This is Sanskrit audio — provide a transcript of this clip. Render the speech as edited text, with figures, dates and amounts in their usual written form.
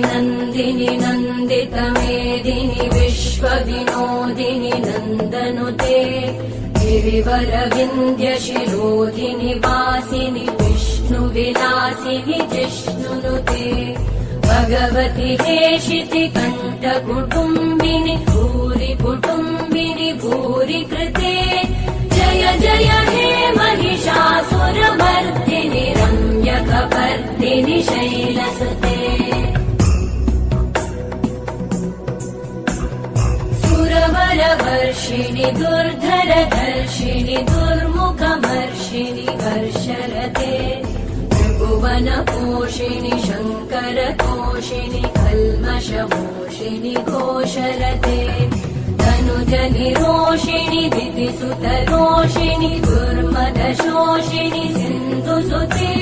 नन्दिनि नन्दितमेदिनि विश्वविनोदिनि नन्दनुते गिरिवरविन्द्यशिरोधिनि वासिनि विष्णुविलासिनि जिष्णुनुते भगवति हेशिति कण्ठकुटुम्बिनि भूरि कुटुम्बिनि भूरि कृते जय जय हे महिषासुरमर्दिनि रम्यकपर्दिनि शैलसुते सुरवरवर्षिणि दुर्धरधर्षिणि दुर्मुखमर्षिणि हर्षरते त्रिभुवनपोषिणि शङ्करतोषिणि कल्मषमोषिणि घोषरते तनुजनिरोषिणि दितिसुतरोषिणि दुर्मदशोषिणि सिन्धुसुते